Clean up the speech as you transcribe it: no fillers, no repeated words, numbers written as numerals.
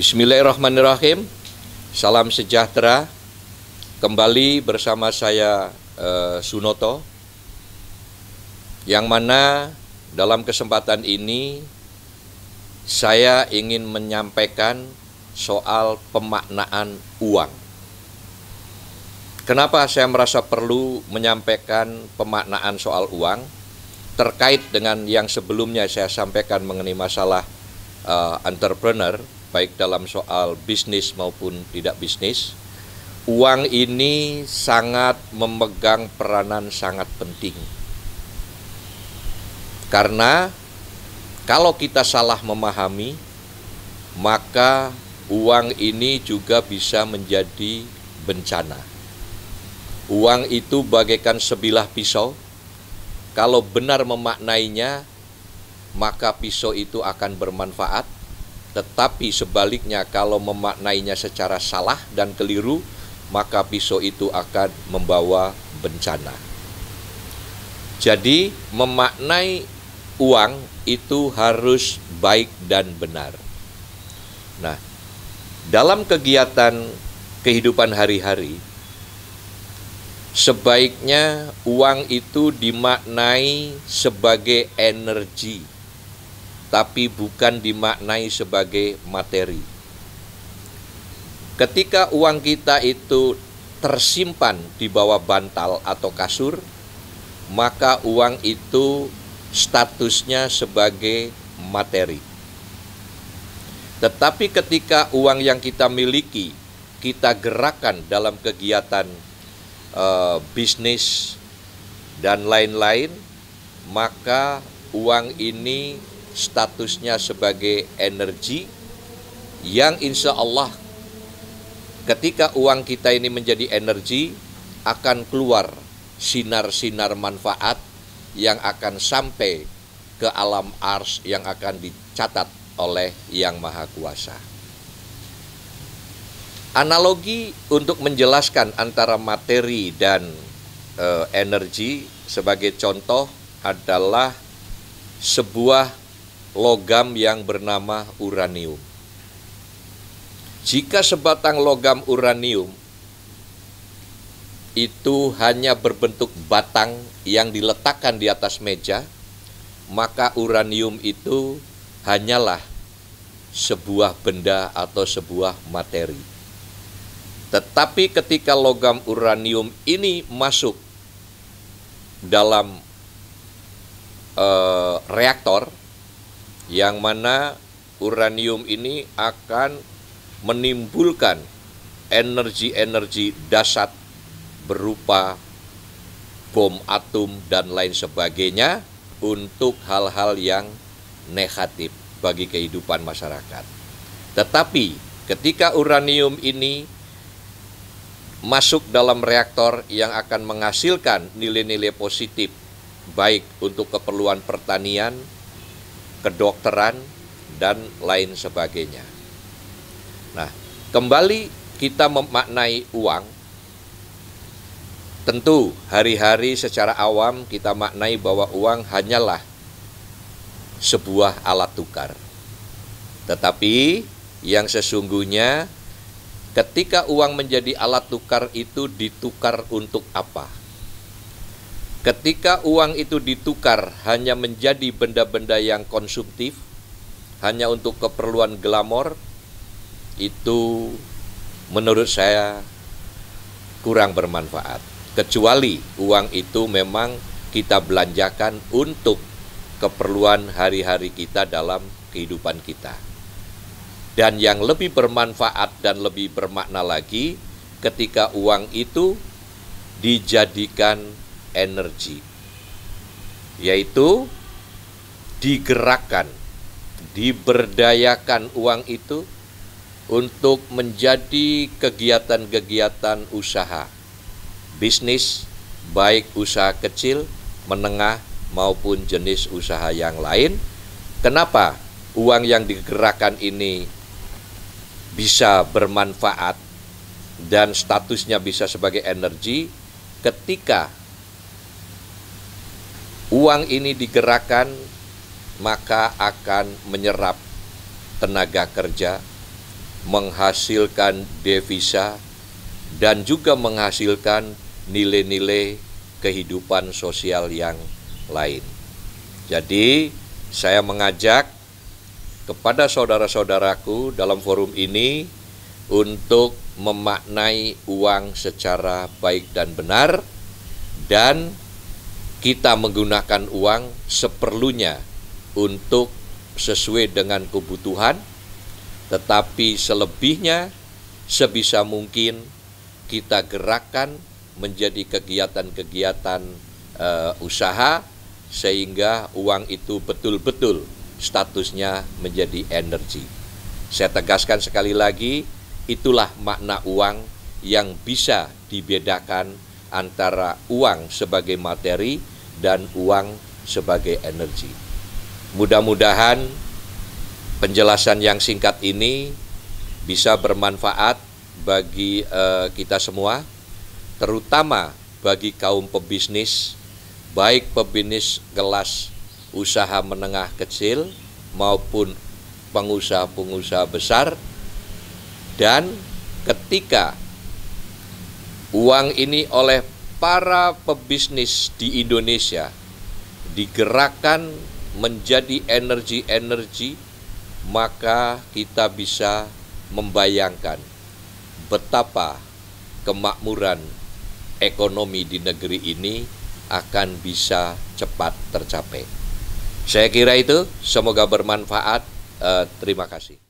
Bismillahirrahmanirrahim. Salam sejahtera. Kembali bersama saya Sunoto, yang mana dalam kesempatan ini saya ingin menyampaikan soal pemaknaan uang. Kenapa saya merasa perlu menyampaikan pemaknaan soal uang? Terkait dengan yang sebelumnya saya sampaikan mengenai masalah entrepreneur, baik dalam soal bisnis maupun tidak bisnis, uang ini sangat memegang peranan sangat penting. Karena kalau kita salah memahami, maka uang ini juga bisa menjadi bencana. Uang itu bagaikan sebilah pisau. Kalau benar memaknainya, maka pisau itu akan bermanfaat. Tetapi sebaliknya, kalau memaknainya secara salah dan keliru, maka pisau itu akan membawa bencana. Jadi, memaknai uang itu harus baik dan benar. Nah, dalam kegiatan kehidupan hari-hari, sebaiknya uang itu dimaknai sebagai energi, tapi bukan dimaknai sebagai materi. Ketika uang kita itu tersimpan di bawah bantal atau kasur, maka uang itu statusnya sebagai materi. Tetapi ketika uang yang kita miliki, kita gerakkan dalam kegiatan bisnis dan lain-lain, maka uang ini statusnya sebagai energi yang insya Allah ketika uang kita ini menjadi energi, akan keluar sinar-sinar manfaat yang akan sampai ke alam ars yang akan dicatat oleh Yang Maha Kuasa. Analogi untuk menjelaskan antara materi dan energi sebagai contoh adalah sebuah logam yang bernama uranium. Jika sebatang logam uranium itu hanya berbentuk batang yang diletakkan di atas meja, maka uranium itu hanyalah sebuah benda atau sebuah materi. Tetapi ketika logam uranium ini masuk dalam reaktor, yang mana uranium ini akan menimbulkan energi-energi dahsyat berupa bom atom dan lain sebagainya untuk hal-hal yang negatif bagi kehidupan masyarakat. Tetapi ketika uranium ini masuk dalam reaktor yang akan menghasilkan nilai-nilai positif, baik untuk keperluan pertanian, kedokteran, dan lain sebagainya. Nah, kembali kita memaknai uang, tentu hari-hari secara awam kita maknai bahwa uang hanyalah sebuah alat tukar. Tetapi yang sesungguhnya ketika uang menjadi alat tukar itu ditukar untuk apa? Ketika uang itu ditukar hanya menjadi benda-benda yang konsumtif, hanya untuk keperluan glamor, itu menurut saya kurang bermanfaat. Kecuali uang itu memang kita belanjakan untuk keperluan hari-hari kita dalam kehidupan kita. Dan yang lebih bermanfaat dan lebih bermakna lagi, ketika uang itu dijadikan energi, yaitu digerakkan, diberdayakan uang itu untuk menjadi kegiatan-kegiatan usaha, bisnis, baik usaha kecil, menengah, maupun jenis usaha yang lain. Kenapa uang yang digerakkan ini bisa bermanfaat dan statusnya bisa sebagai energi? Ketika uang ini digerakkan, maka akan menyerap tenaga kerja, menghasilkan devisa, dan juga menghasilkan nilai-nilai kehidupan sosial yang lain. Jadi, saya mengajak kepada saudara-saudaraku dalam forum ini untuk memaknai uang secara baik dan benar, dan kita menggunakan uang seperlunya untuk sesuai dengan kebutuhan, tetapi selebihnya sebisa mungkin kita gerakkan menjadi kegiatan-kegiatan usaha, sehingga uang itu betul-betul statusnya menjadi energi. Saya tegaskan sekali lagi, itulah makna uang yang bisa dibedakan antara uang sebagai materi dan uang sebagai energi. Mudah-mudahan penjelasan yang singkat ini bisa bermanfaat bagi kita semua, terutama bagi kaum pebisnis, baik pebisnis kelas usaha menengah kecil maupun pengusaha-pengusaha besar. Dan ketika uang ini oleh para pebisnis di Indonesia digerakkan menjadi energi-energi, maka kita bisa membayangkan betapa kemakmuran ekonomi di negeri ini akan bisa cepat tercapai. Saya kira itu, semoga bermanfaat. Terima kasih.